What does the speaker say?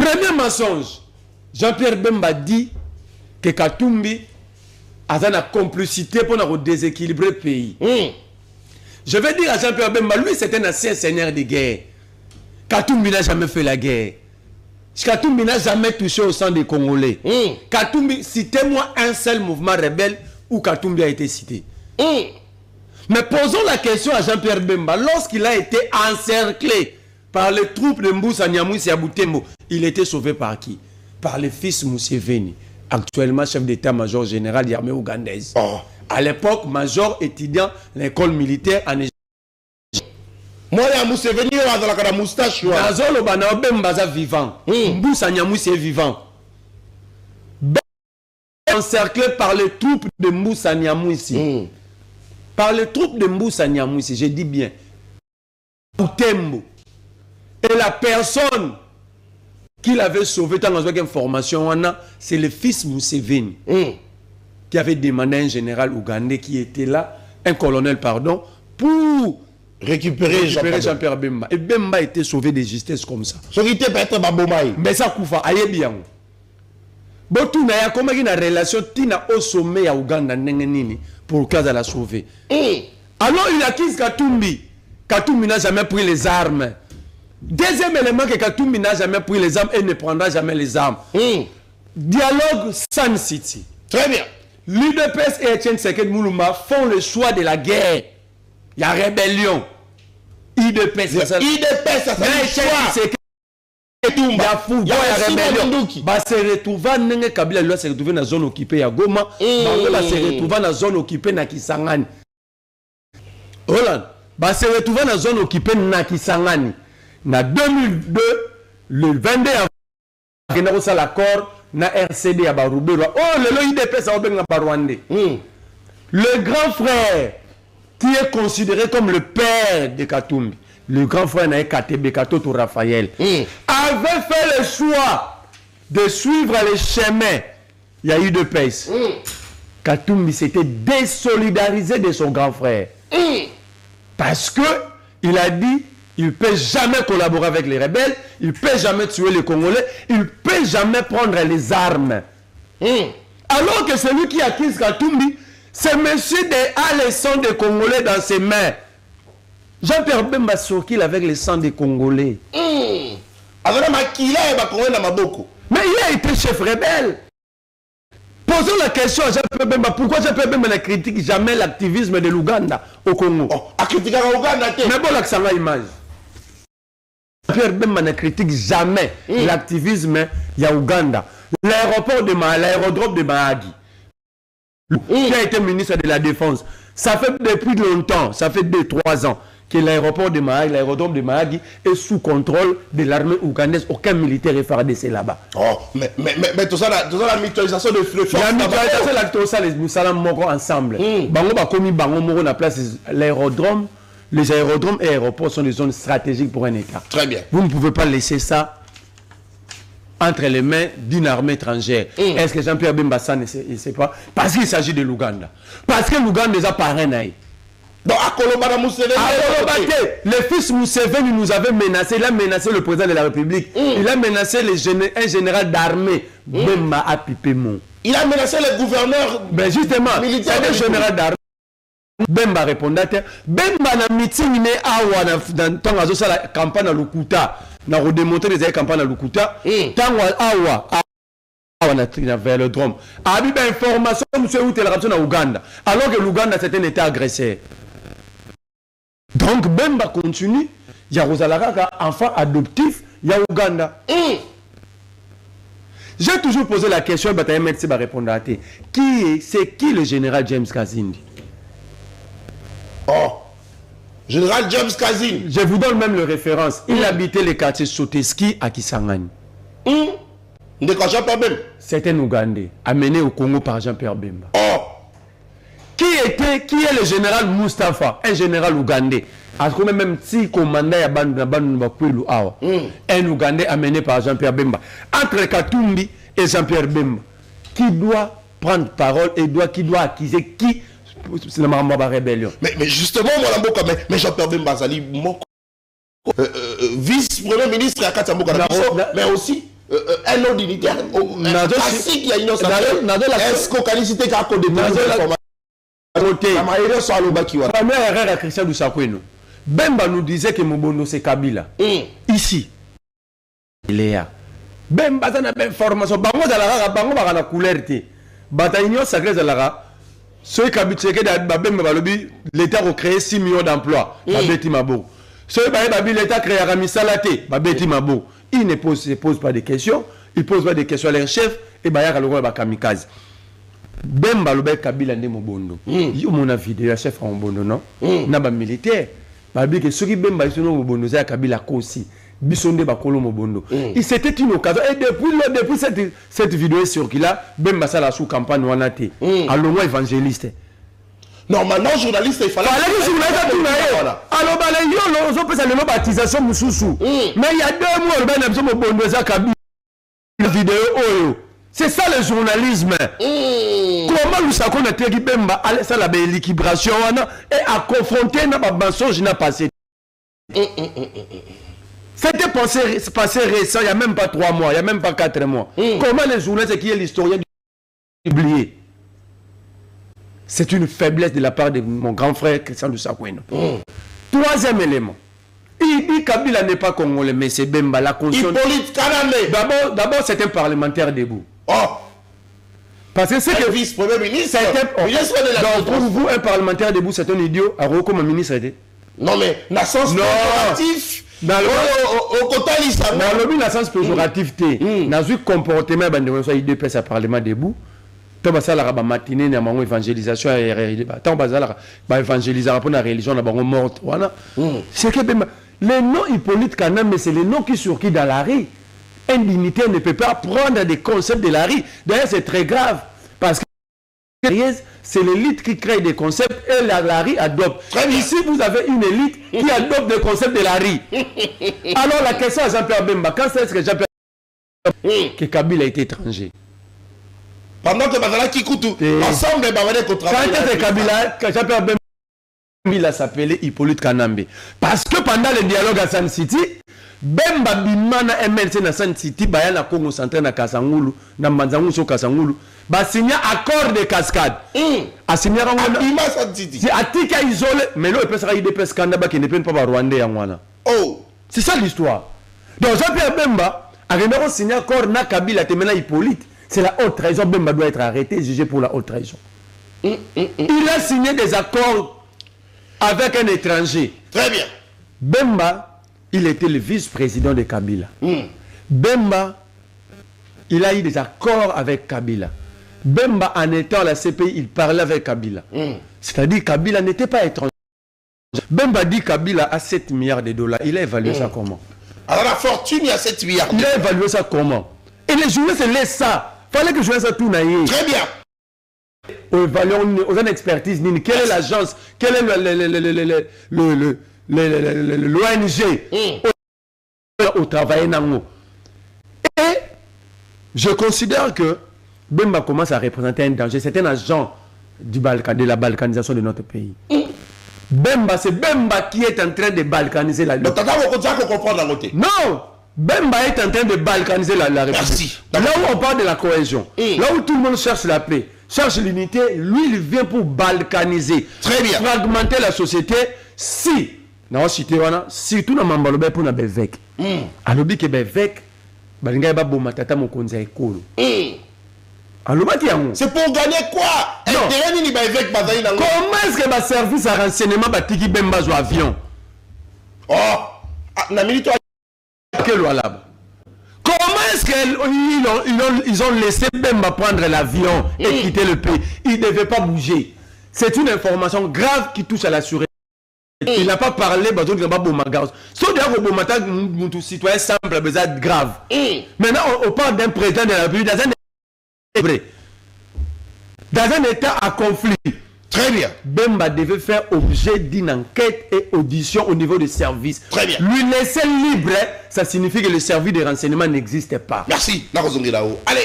Premier mensonge. Jean-Pierre Bemba dit que Katumbi a une complicité pour déséquilibrer le pays. Je vais dire à Jean-Pierre Bemba, lui c'est un ancien seigneur de guerre. Katumbi n'a jamais fait la guerre. Katumbi n'a jamais touché au sang des Congolais. Katumbi, citez-moi un seul mouvement rebelle où Katumbi a été cité. Mais posons la question à Jean-Pierre Bemba. Lorsqu'il a été encerclé par les troupes de Mbusa Nyamwisi à Butembo, il était sauvé par qui? Par le fils Museveni, actuellement chef d'état-major général de l'armée ougandaise. À l'époque, major étudiant l'école militaire en Égypte. Moi, il y a Museveni, il y a la moustache. Nazolo Bana Bemba est vivant. Mbusa Nyamwisi est vivant. Encerclé par les troupes de Mbusa Nyamwisi. Par les troupes de Mbusa Nyamwisi, je dis bien. Butembo. Et la personne qu'il avait sauvé dans une information, c'est le fils Museveni. Qui avait demandé à un général ougandais qui était là, un colonel, pardon, pour récupérer Jean-Pierre Bemba. Et Bemba était sauvé de justesse comme ça. Mais ça koufa, aïe bien. Botou na ya comment une relation tina au sommet à Ouganda pour qu'elle la sauver. Alors il accuse Katumbi. Katumbi n'a jamais pris les armes. Deuxième élément que Katumbi n'a jamais pris les armes et ne prendra jamais les armes. Dialogue Sun City. Très bien. L'UDPS et Etienne Tshisekedi Moulumba font le choix de la guerre. Il y a rébellion. UDPS, ça le choix. Il y a fou, il y a rébellion. Bah se retrouver n'enge Kabila lui se retrouver dans zone occupée à Goma. Bah se retrouver dans zone occupée na Kisangani. Holland. Bah se retrouver dans zone occupée na Kisangani. Na 2002, le 22 avril, on a l'accord na RCD à Barubero. Oh, le IDPS a obéi à Barwande. Le grand frère qui est considéré comme le père de Katumbi, le grand frère na KTB Katoto Raphaël, avait fait le choix de suivre les chemins. Il y a eu de paix. Katumbi s'était désolidarisé de son grand frère. Parce que il a dit il ne peut jamais collaborer avec les rebelles, il ne peut jamais tuer les Congolais, il ne peut jamais prendre les armes. Alors que celui qui accuse Katumbi, c'est monsieur a le sang des Congolais dans ses mains. Jean-Pierre Bemba sortit avec le sang des Congolais. Mais il a été chef rebelle. Posons la question à Jean-Pierre Bemba. Pourquoi Jean-Pierre Bemba ne critique jamais l'activisme de l'Ouganda au Congo? Mais bon, l'accent à l'image. Jean-Pierre Bemba ne critique jamais l'activisme de l'Ouganda. L'aérodrome de Mahagi, qui a été ministre de la Défense, ça fait depuis longtemps, ça fait 2-3 ans, que l'aéroport de Mahagi, l'aérodrome de Mahagi est sous contrôle de l'armée ougandaise. Aucun militaire est FARDC là-bas. Mais tout ça, la mutualisation de forces. La mutualisation, tout ça, les Moussalam Moko ensemble. Bango ba komi bango moko na place l'aérodrome. Les aérodromes et aéroports sont des zones stratégiques pour un État. Très bien. Vous ne pouvez pas laisser ça entre les mains d'une armée étrangère. Est-ce que Jean-Pierre Bemba ne sait pas? Parce qu'il s'agit de l'Ouganda. Parce que l'Ouganda déjà parrain. Donc, à Kolobana Museveni, le fils Museveni nous avait menacé. Il a menacé le président de la République. Il a menacé un général d'armée. Bemba a pipé mon. Il a menacé le gouverneur. Ben justement, c'est un général d'armée. Bemba répondait. Bemba na meeting ne awa dans la campagne à Lukuta. Na redémonter les campagnes à Lukuta. Tango awa vers le drone. A eu information monsieur où la raption à Ouganda. Alors que l'Ouganda c'était un État agresseur. Donc Bemba continue. Il y a Rosalaraka, enfant adoptif, il y a Ouganda. J'ai toujours posé la question, Bataille Metsi va répondre à toi. C'est qui le général James Kazindi? Oh, général James Kazindi. Je vous donne même le référence. Il habitait le quartier Soteski à Kisangani. C'est un Ougandais, amené au Congo par Jean-Pierre Bemba. Oh. Qui est le général Mustafa, un général ougandais? Même si commandant un Ougandais amené par Jean-Pierre Bemba. Entre Katumbi et Jean-Pierre Bemba, qui doit prendre parole et qui doit accuser qui? C'est la rébellion. Mais justement, mais Jean-Pierre Bemba, vice-premier ministre à Katamboka, mais aussi un autre dignitaire classique il y a une autre est-ce qu'on qualité qu'a code de la première erreur à Christian Lusakweno Bemba nous disait que Mobondo c'est Kabila ici il est là Bemba ça n'a pas information bango za la couleur té bata union sacrée za la ce Kabila c'est que Bemba balobi l'état a créé 6 millions d'emplois babeti mabo ce l'état créé à Misalaté babeti mabo il ne pose pas de questions, il pose pas de questions à leur chef et Bayaka le roi kamikaze. Bemba lobe Kabila ne mobondo. Yo mon avis de la chef en mobondo non. Na ba militaire. Ba bi que ceux qui Bemba sont mobondo ça Kabila ko aussi. Bisonde ba kolo mobondo. Et c'était une occasion et depuis cette vidéo sur qui là Bemba ça la sous campagne wana té. Allons moi évangéliste. Non, maintenant, journaliste, il fallait... Alors, on peut saluer la baptisation Moussoussou. Mais il y a 2 mois, le vidéo. C'est ça le journalisme. Comment nous savons qu'on a été Bemba, ça la l'équilibration et à confronter notre mensonge n'a passé. C'était passé récent, il n'y a même pas 3 mois, il n'y a même pas 4 mois. Comment les journalistes qui est l'historien oublié? C'est une faiblesse de la part de mon grand frère Christian Lusakweno. Troisième élément. Il dit Kabila n'est pas congolais, mais c'est Bemba, la conscience. Hippolyte Kanambe. D'abord, c'est un parlementaire debout. Oh. Parce que c'est que vice-premier ministre. Ministre de la donc, pour vous, un parlementaire debout, c'est un idiot. Alors, comment ministre était? Non, mais la sens péjoratif. Dans le sens péjoratif, dans le comportement, il dépasse un parlement debout. La matinée, na mango évangélisation tant bazala ba évangéliser pour la religion na bango morte voilà c'est que les noms Hippolyte Kanambe c'est les noms qui surquent dans la rue. Un dignitaire ne peut pas prendre des concepts de la rue. D'ailleurs c'est très grave parce que c'est l'élite qui crée des concepts et la rue adopte. Ici vous avez une élite qui adopte des concepts de la rue. Alors la question à Jean-Pierre Bemba, quand est-ce que Jean-Pierre que Kabila est étranger? Pendant que Bazala qui coûte ensemble, quand est Kabila, Jean-Pierre Bemba s'appelait Hippolyte Kanambe. Parce que pendant le dialogue à San City, Bemba Bimana MLC na San City, Bayana Congo Central na Kasangulu, na Manzangu so Kasangulu, ba signé accord de cascade. A signé San City. C'est Atika isolé, mais là il peut se rayer des pescandaba qui ne peuvent pas Rwandais en Wana. Oh, c'est ça l'histoire. Donc Jean-Pierre Bemba a signé accord na Kabila temena Hippolyte. C'est la haute trahison. Bemba doit être arrêté, jugé pour la haute trahison. Il a signé des accords avec un étranger. Très bien. Bemba, il était le vice-président de Kabila. Bemba, il a eu des accords avec Kabila. Bemba, en étant à la CPI, il parlait avec Kabila. C'est-à-dire que Kabila n'était pas étranger. Bemba dit que Kabila a 7 milliards de dollars. Il a évalué ça comment? Alors la fortune, il y a 7 milliards. Il a évalué ça comment? Et les journalistes laissent ça. Fallait que je fasse ça tout naïe. Très bien. Aux expertises, quelle est l'agence, quel est l'ONG au travail. Et je considère que Bemba commence à représenter un danger. C'est un agent de la balkanisation de notre pays. Bemba, c'est Bemba qui est en train de balkaniser la lutte. Non! Bemba est en train de balkaniser la République. Merci. Là où on parle de la cohésion, là où tout le monde cherche la paix, cherche l'unité, lui il vient pour balkaniser. Très bien. Fragmenter la société. Si, surtout dans Mambalobé pour Bevek. Alobi ke Bevek, Balinga Babo Matata Mokonza Ekolo. C'est pour gagner quoi? Comment est-ce que le service à renseignement Batiki Bemba sur avion? Oh, comment est-ce qu'ils ont laissé Bemba prendre l'avion et quitter le pays? Il ne devait pas bouger. C'est une information grave qui touche à la sûreté. Il n'a pas parlé, sauf d'un citoyen simple, grave. Maintenant, on parle d'un président de la République dans un état à conflit. Très bien. Bemba devait faire objet d'une enquête et audition au niveau des services. Très bien. Lui laisser libre, ça signifie que le service de renseignement n'existe pas. Merci. Allez.